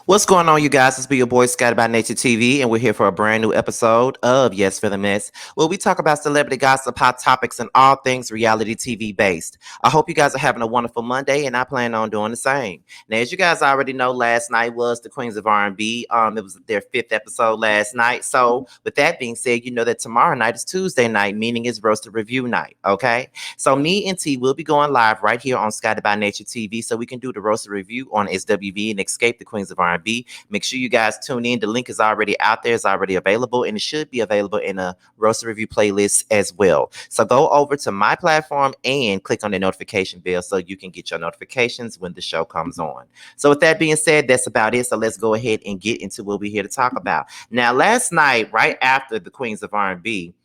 What's going on, you guys? It's be your boy Scotty by Nature TV, and we're here for a brand new episode of Yes for the Mess, where we talk about celebrity gossip, hot topics, and all things reality TV based. I hope you guys are having a wonderful Monday, and I plan on doing the same. Now, as you guys already know, last night was the Queens of R&B. It was their fifth episode last night. So, with that being said, you know that tomorrow night is Tuesday night, meaning it's roasted review night. Okay, so me and T will be going live right here on Scotty by Nature TV, so we can do the roasted review on SWV and Xscape, the Queens of R&B. Make sure you guys tune in. The link is already out there. It's already available, and it should be available in a roaster review playlist as well. So go over to my platform and click on the notification bell so you can get your notifications when the show comes on. So with that being said, that's about it. So let's go ahead and get into what we're here to talk about. Now, last night, right after the Queens of R&B,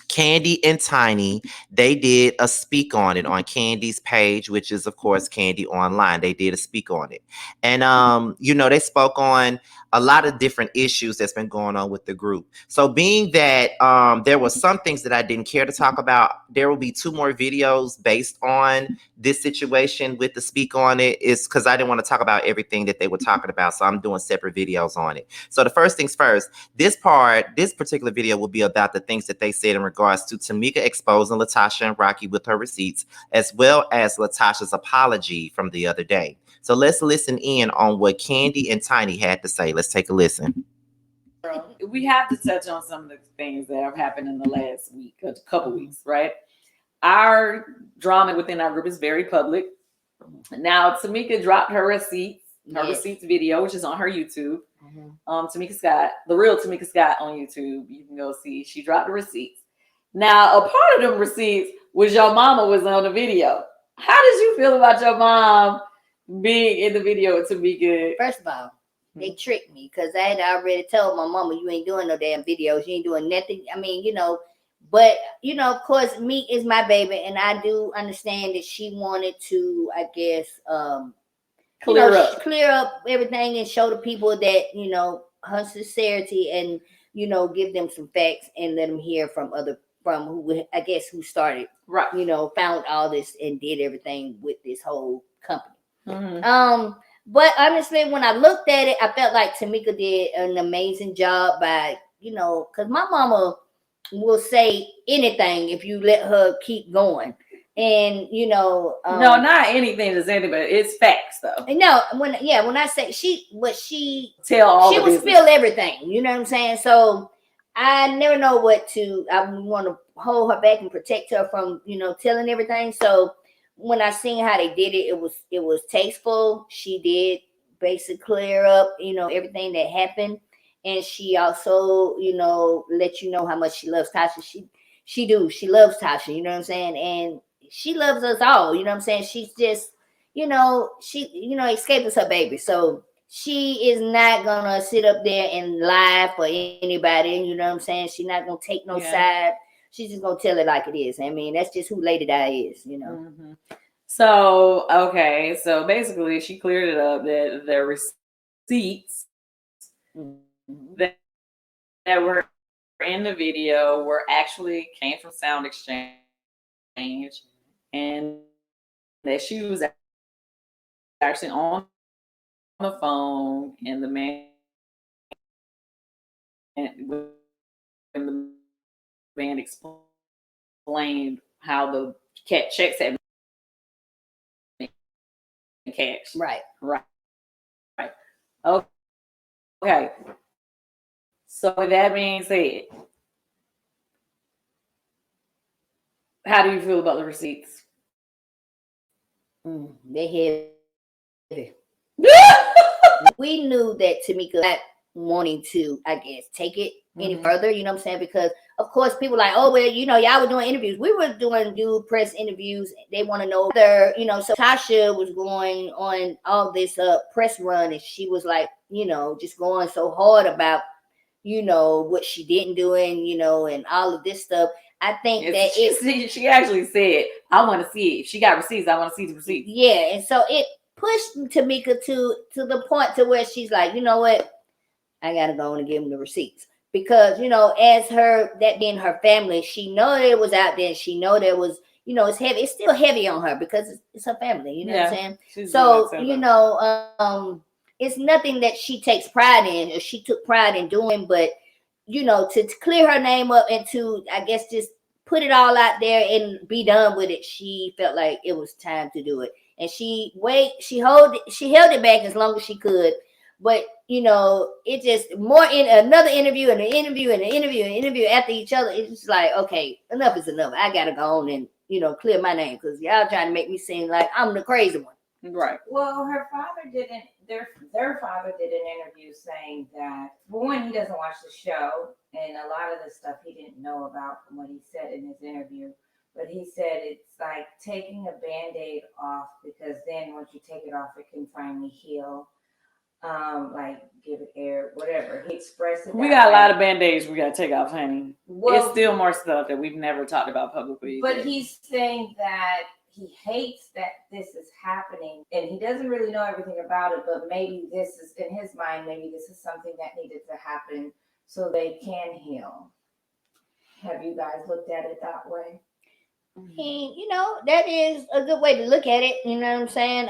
Kandi and Tiny, they did a speak on it on Kandi's page, which is of course Kandi Online. They did a speak on it. And they spoke on a lot of different issues that's been going on with the group. So being that there were some things that I didn't care to talk about, there will be two more videos based on this situation with the speak on it, is because I didn't want to talk about everything that they were talking about. So I'm doing separate videos on it. So the first things first, this particular video will be about the things that they said in regards to Tamika exposing Latasha and Rocky with her receipts, as well as Latasha's apology from the other day. So let's listen in on what Kandi and Tiny had to say. Let's take a listen. We have to touch on some of the things that have happened in the last week, a couple weeks, right? Our drama within our group is very public. Now, Tamika dropped her receipts video, which is on her YouTube. Tamika Scott, the real Tamika Scott on YouTube. You can go see. She dropped the receipts. Now, a part of them receipts was your mama was on the video. How did you feel about your mom being in the video with Tamika? First of all, they tricked me because I had already told my mama, you ain't doing no damn videos. You ain't doing nothing. I mean, but, of course, Meek is my baby. And I do understand that she wanted to, I guess, clear up everything and show the people that, her sincerity and, give them some facts and let them hear from who started, right? Found all this and did everything with this whole company. But honestly, when I looked at it, I felt like Tamika did an amazing job by, because my mama will say anything if you let her keep going. And no, not anything to say, but it's facts though. No, when I say she would business. spill everything. You know what I'm saying? So I never know I want to hold her back and protect her from, telling everything. So when I seen how they did it, it was tasteful. She did basically clear up, everything that happened. And she also, let you know how much she loves Tasha. She loves Tasha, you know what I'm saying? And she loves us all, you know what I'm saying? She's just, Xscape is her baby. So she is not gonna sit up there and lie for anybody, you know what I'm saying? She's not gonna take no side. She's just gonna tell it like it is. I mean, that's just who Lady Di is, So, okay. So basically she cleared it up that the receipts that were in the video came from Sound Exchange, and that she was actually on the phone, and the man, when the man explained how the checks had been cashed. Right. Okay. So with that being said, how do you feel about the receipts? They heavy. We knew that Tamika not wanting to, I guess, take it any further, you know what I'm saying? Because of course people like, oh well, y'all were doing interviews. We were doing press interviews. They want to know whether, so Tasha was going on all this press run, and she was like, just going so hard about, what she didn't do, and all of this stuff. I think she actually said, I want to see it. If she got receipts, I want to see the receipts. Yeah, and so it pushed Tamika to the point to where she's like, you know what? I gotta go on and give them the receipts. Because, as that being her family, she know that it was out there. She know there was, it's heavy. It's still heavy on her because it's her family. You know what I'm saying? So, it's nothing that she takes pride in or she took pride in doing, but to clear her name up and to, I guess, just put it all out there and be done with it. She felt like it was time to do it, and she held it back as long as she could. But it just more in another interview and an interview and an interview and an interview after each other. It's just like, okay, enough is enough. I gotta go on and clear my name because y'all trying to make me seem like I'm the crazy one. Right. Well, her father didn't. Their father did an interview saying that, for one, he doesn't watch the show, and a lot of the stuff he didn't know about from what he said in his interview. But he said it's like taking a Band-Aid off, because then once you take it off, it can finally heal. Like give it air, whatever. He expressed it. We got a lot of Band-Aids we got to take off, honey. Well, it's still more stuff that we've never talked about publicly. But he's saying that he hates that this is happening, and he doesn't really know everything about it, but maybe this is, in his mind, maybe this is something that needed to happen so they can heal. Have you guys looked at it that way? And that is a good way to look at it. You know what I'm saying?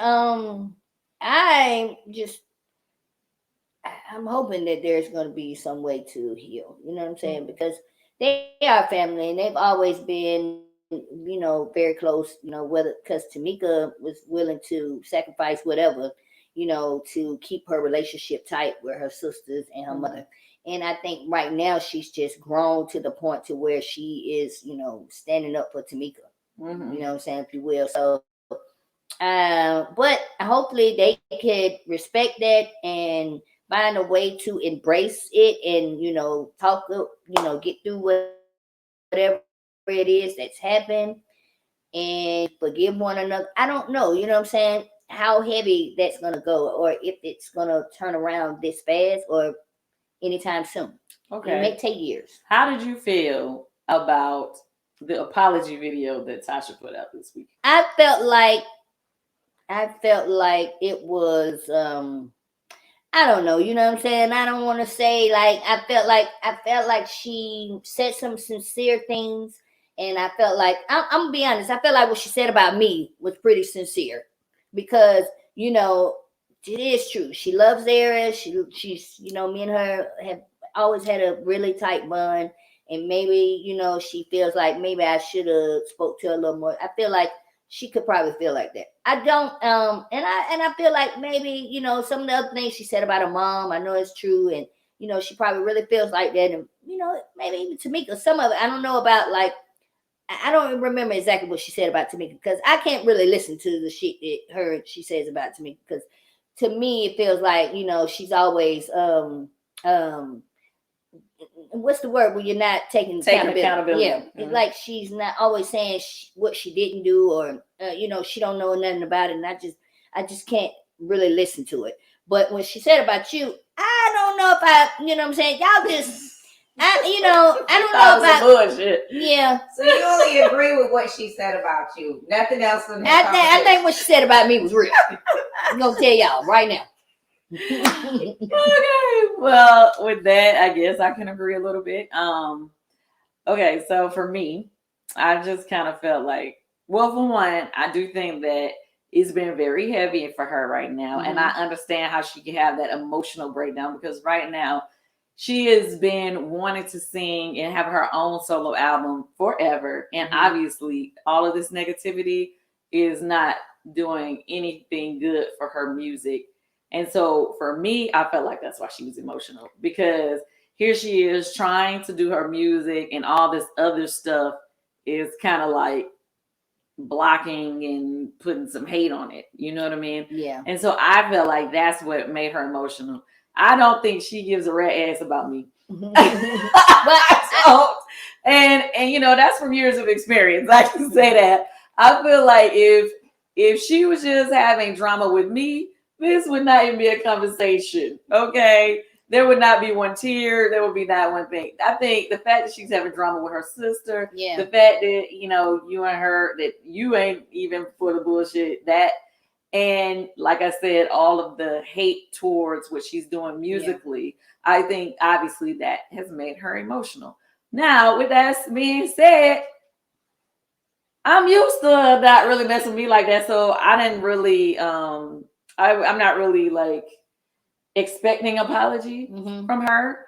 I'm hoping that there's going to be some way to heal. You know what I'm saying? Because they are family and they've always been, very close. Whether because Tamika was willing to sacrifice whatever, to keep her relationship tight with her sisters and her mother. And I think right now she's just grown to the point to where she is, standing up for Tamika. Mm-hmm. You know what I'm saying, if you will. So, but hopefully they could respect that and find a way to embrace it and, talk, get through whatever it is that's happened and forgive one another. I don't know, you know what I'm saying, how heavy that's going to go or if it's going to turn around this fast or anytime soon. Okay. It may take years. How did you feel about the apology video that Tasha put out this week? I felt like it was I don't know, you know what I'm saying? I don't want to say like I felt like she said some sincere things, and I felt like I'm gonna be honest, I felt like what she said about me was pretty sincere because it is true. She loves Zara. She's me and her have always had a really tight bond, and maybe she feels like maybe I should have spoke to her a little more. I feel like she could probably feel like that. I don't and I feel like maybe some of the other things she said about her mom, I know it's true, and she probably really feels like that, and maybe even Tamika, some of it I don't know about. Like I don't remember exactly what she said about Tamika because I can't really listen to the shit that she says about Tamika because to me it feels like she's always what's the word when you're not taking accountability? Yeah, it's like she's not always saying what she didn't do, or she don't know nothing about it, and I just can't really listen to it. But when she said about you, I don't know if I, what I'm saying, y'all just, I don't know about bullshit. Yeah. So you only agree with what she said about you, nothing else. I think what she said about me was real. I'm gonna tell y'all right now. Okay. Well, with that, I guess I can agree a little bit. Okay, so for me, I just kind of felt like, well, for one, I do think that it's been very heavy for her right now. And I understand how she can have that emotional breakdown because right now she has been wanting to sing and have her own solo album forever. And obviously all of this negativity is not doing anything good for her music. And so for me, I felt like that's why she was emotional, because here she is trying to do her music and all this other stuff is kind of like blocking and putting some hate on it. You know what I mean? Yeah. And so I felt like that's what made her emotional. I don't think she gives a rat ass about me. And that's from years of experience. I can say that. I feel like if she was just having drama with me, this would not even be a conversation. Okay. There would not be one tear. There would be not one thing. I think the fact that she's having drama with her sister, the fact that, you and her, that you ain't even for the bullshit, that, and like I said, all of the hate towards what she's doing musically, I think obviously that has made her emotional. Now, with that being said, I'm used to not really messing with me like that. So I didn't really, I'm not really like expecting apology from her,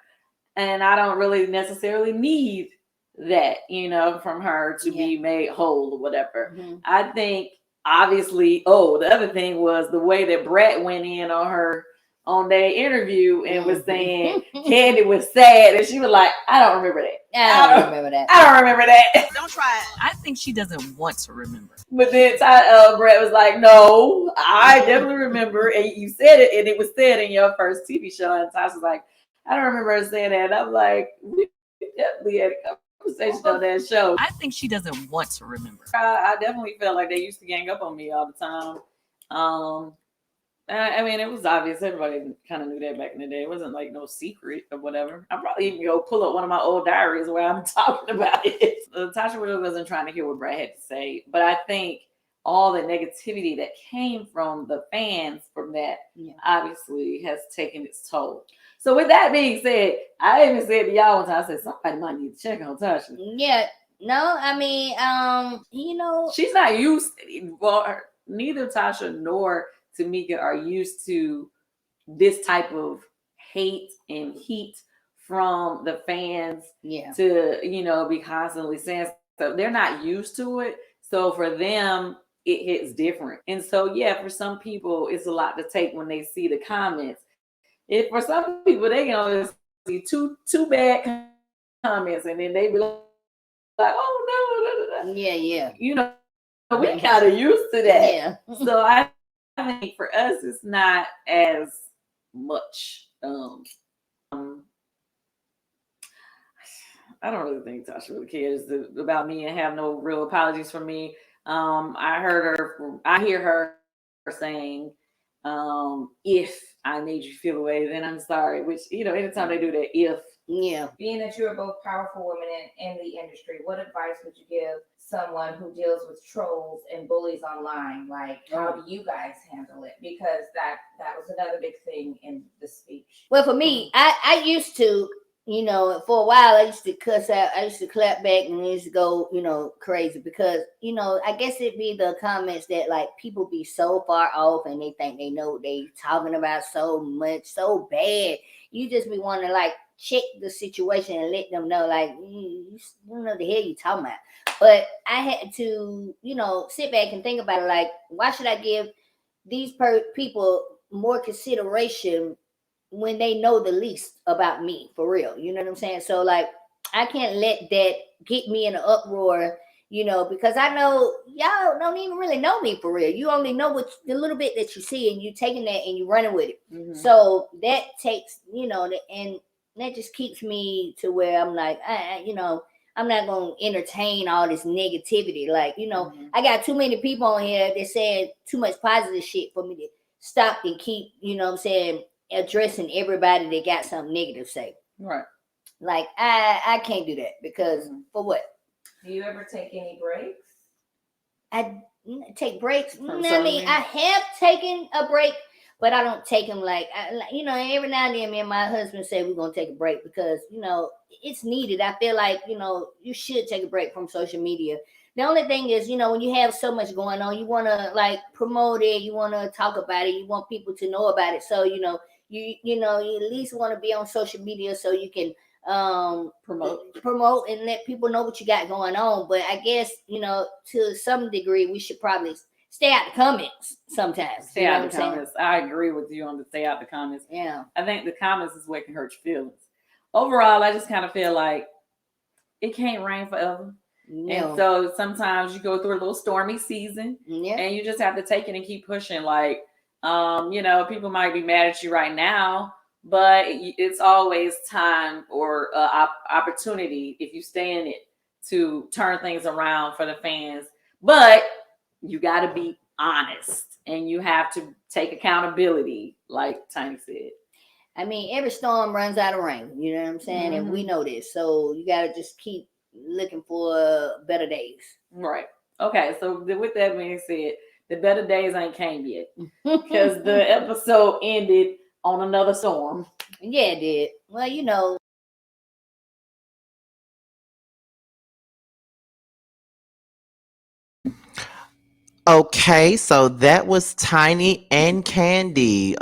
and I don't really necessarily need that, from her to be made whole or whatever. I think obviously, the other thing was the way that Brett went in on her on their interview and was saying Kandi was sad, and she was like, I don't remember that. I don't remember that. I don't remember that. Don't try it. I think she doesn't want to remember. But then Brett was like, no, I definitely remember. And you said it, and it was said in your first TV show. And Tasha was like, I don't remember her saying that. And I'm like, we definitely had a conversation on that show. I think she doesn't want to remember. I definitely felt like they used to gang up on me all the time. I mean, it was obvious. Everybody kind of knew that back in the day. It wasn't like no secret or whatever. I'll probably even go pull up one of my old diaries where I'm talking about it. Tasha really wasn't trying to hear what Brad had to say. But I think all the negativity that came from the fans from that obviously has taken its toll. So with that being said, I even said to y'all one time, I said, somebody might need to check on Tasha. Yeah. No, I mean, she's not used, well, neither Tasha nor Tamika are used to this type of hate and heat from the fans to, be constantly saying stuff. They're not used to it. So for them, it hits different. And so, for some people, it's a lot to take when they see the comments. If for some people, they can only see two bad comments and then they be like, oh, no. Yeah. We kind of used to that. Yeah. So I think for us, it's not as much. I don't really think Tasha really cares about me and have no real apologies from me. I hear her saying, if I made you feel away, then I'm sorry. Which, anytime they do that, if. Yeah. Being that you're both powerful women in the industry, what advice would you give someone who deals with trolls and bullies online? Like, how do you guys handle it? Because that was another big thing in the speech. Well, for me, I used to, for a while, I used to cuss out. I used to clap back and I used to go, crazy because, I guess it'd be the comments that like people be so far off and they think they know what they talking about so much, so bad. You just be wanting to like check the situation and let them know like, you don't know the hell you talking about. But I had to, sit back and think about it. Like, why should I give these people more consideration when they know the least about me, for real? You know what I'm saying? So like, I can't let that get me in an uproar, because I know y'all don't even really know me for real. You only know the little bit that you see, and you taking that and you running with it. Mm-hmm. So that takes, and that just keeps me to where I'm like, I'm not going to entertain all this negativity. Like, I got too many people on here that said too much positive shit for me to stop and keep, addressing everybody that got something negative to say. Right. Like, I can't do that because for what? Do you ever take any breaks? I take breaks. I mean, I have taken a break, but I don't take them like, every now and then me and my husband say we're going to take a break because, it's needed. I feel like, you should take a break from social media. The only thing is, when you have so much going on, you want to like promote it. You want to talk about it. You want people to know about it. So, you at least want to be on social media so you can promote and let people know what you got going on. But I guess, to some degree, we should probably stay out the comments sometimes. Stay out the comments. I agree with you on the stay out the comments. Yeah. I think the comments is what can hurt your feelings. Overall, I just kind of feel like it can't rain forever. No. And so sometimes you go through a little stormy season and you just have to take it and keep pushing. Like, people might be mad at you right now, but it's always time or opportunity if you stay in it to turn things around for the fans. But you got to be honest and you have to take accountability, like Tiny said. I mean, every storm runs out of rain. You know what I'm saying? Mm-hmm. And we know this. So you got to just keep looking for better days. Right. Okay. So with that being said, the better days ain't came yet because the episode ended on another storm. Yeah, it did. Well, Okay, so that was Tiny and Kandi.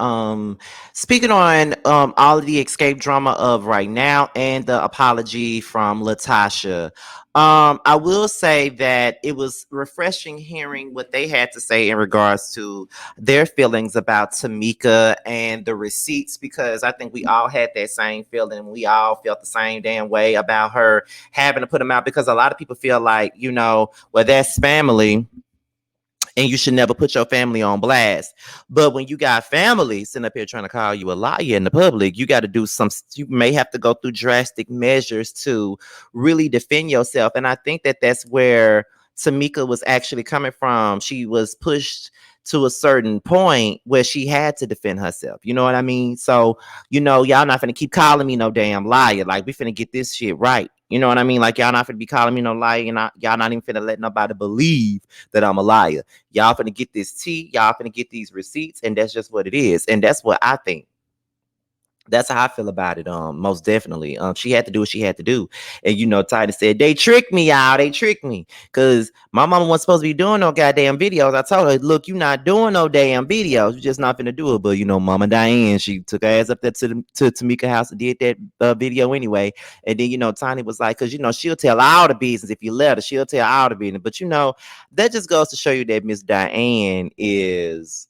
Speaking on all of the escape drama of right now and the apology from Latasha. I will say that it was refreshing hearing what they had to say in regards to their feelings about Tamika and the receipts, because I think we all had that same feeling. We all felt the same damn way about her having to put them out, because a lot of people feel like, well, that's family and you should never put your family on blast. But when you got family sitting up here trying to call you a liar in the public, you got to do some, you may have to go through drastic measures to really defend yourself. And I think that that's where Tamika was actually coming from. She was pushed to a certain point where she had to defend herself. You know what I mean? So, y'all not finna keep calling me no damn liar. Like, we finna get this shit right. You know what I mean? Like, y'all not finna be calling me no liar, and y'all not even finna let nobody believe that I'm a liar. Y'all finna get this tea. Y'all finna get these receipts, and that's just what it is. And that's what I think. That's how I feel about it. Most definitely. She had to do what she had to do. And Titus said, they tricked me, y'all. They tricked me. Cause my mama wasn't supposed to be doing no goddamn videos. I told her, look, you not doing no damn videos. You just not finna do it. But Mama Diane, she took her ass up there to Tamika house and did that video anyway. And then, Tiny was like, cause she'll tell all the business if you let her, she'll tell all the business. But that just goes to show you that Miss Diane is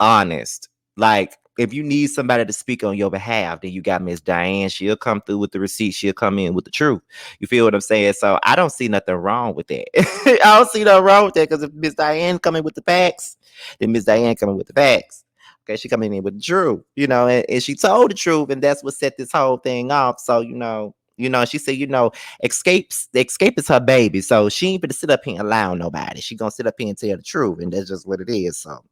honest. Like, if you need somebody to speak on your behalf, then you got Miss Diane. She'll come through with the receipt. She'll come in with the truth. You feel what I'm saying? So I don't see nothing wrong with that. I don't see nothing wrong with that, because if Miss Diane coming with the facts, then Miss Diane coming with the facts. Okay, she coming in with the truth, and she told the truth, and that's what set this whole thing off. So, she said, the escape is her baby. So she ain't gonna sit up here and lie on nobody. She gonna sit up here and tell the truth, and that's just what it is. So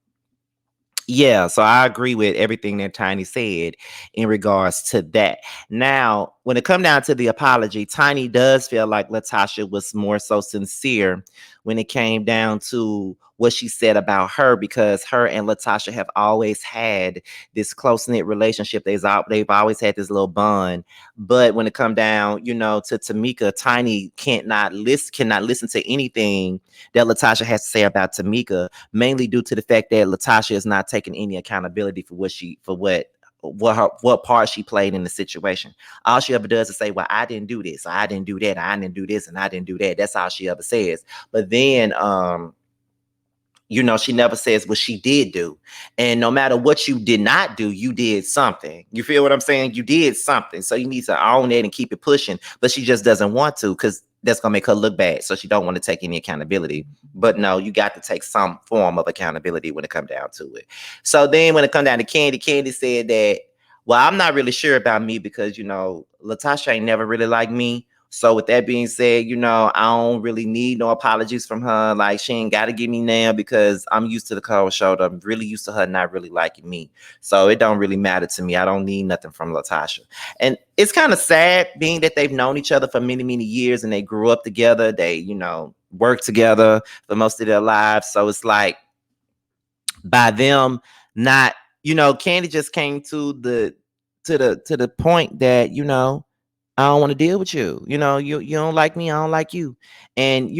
yeah, so I agree with everything that Tiny said in regards to that. Now, when it come down to the apology, Tiny does feel like Latasha was more so sincere when it came down to what she said about her, because her and Latasha have always had this close-knit relationship. They've always had this little bond. But when it come down, to Tamika, Tiny cannot listen to anything that Latasha has to say about Tamika, mainly due to the fact that Latasha is not taking any accountability for what part she played in the situation. All she ever does is say, well, I didn't do this, I didn't do that, I didn't do this, and I didn't do that. That's all she ever says. But then she never says what she did do. And no matter what you did not do, you did something. You feel what I'm saying? You did something. So you need to own it and keep it pushing. But she just doesn't want to, because that's going to make her look bad. So she don't want to take any accountability. But no, you got to take some form of accountability when it comes down to it. So then when it comes down to Kandi said that, well, I'm not really sure about me, because, Latasha ain't never really liked me. So with that being said, I don't really need no apologies from her. Like, she ain't got to give me now, because I'm used to the cold shoulder. I'm really used to her not really liking me. So it don't really matter to me. I don't need nothing from Latasha. And it's kind of sad, being that they've known each other for many, many years, and they grew up together. They, worked together for most of their lives. So it's like, by them not, Kandi just came to the point that, I don't want to deal with you. You don't like me, I don't like you. And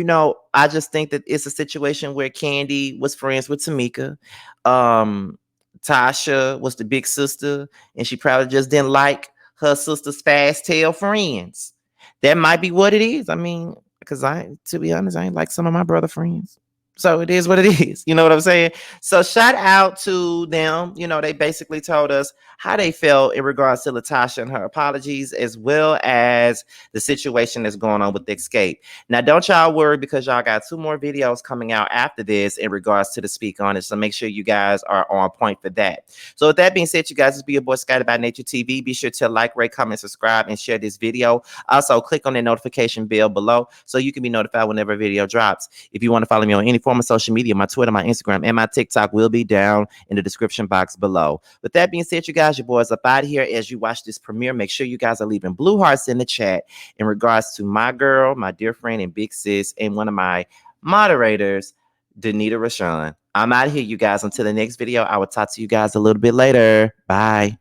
I just think that it's a situation where Kandi was friends with Tamika. Tasha was the big sister, and she probably just didn't like her sister's fast tail friends. That might be what it is. I mean, because to be honest, I ain't like some of my brother friends. So it is what it is. You know what I'm saying? So shout out to them. They basically told us how they felt in regards to Latasha and her apologies, as well as the situation that's going on with Xscape. Now, don't y'all worry, because y'all got 2 more videos coming out after this in regards to the Speak On It. So make sure you guys are on point for that. So with that being said, you guys, this be your boy Scotty by Nature TV. Be sure to like, rate, comment, subscribe, and share this video. Also, click on the notification bell below so you can be notified whenever a video drops. If you want to follow me on any form of social media, my Twitter, my Instagram, and my TikTok will be down in the description box below. With that being said, you guys, your boys up out of here. As you watch this premiere, make sure you guys are leaving blue hearts in the chat in regards to my girl, my dear friend, and big sis, and one of my moderators, Danita Rashawn. I'm out of here, you guys. Until the next video, I will talk to you guys a little bit later. Bye.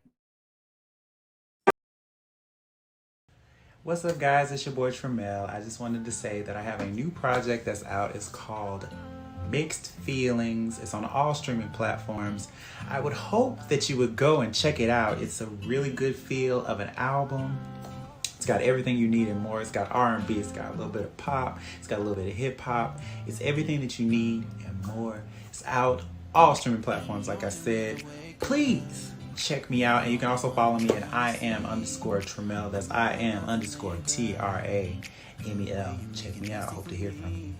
What's up, guys? It's your boy Tramel. I just wanted to say that I have a new project that's out. It's called Mixed Feelings. It's on all streaming platforms. I would hope that you would go and check it out. It's a really good feel of an album. It's got everything you need and more. It's got R&B, it's got a little bit of pop, it's got a little bit of hip hop. It's everything that you need and more. It's out all streaming platforms, like I said. Please check me out, and you can also follow me at IAM_Tramel. That's IAM_TRAMEL. Check me out. I hope to hear from you.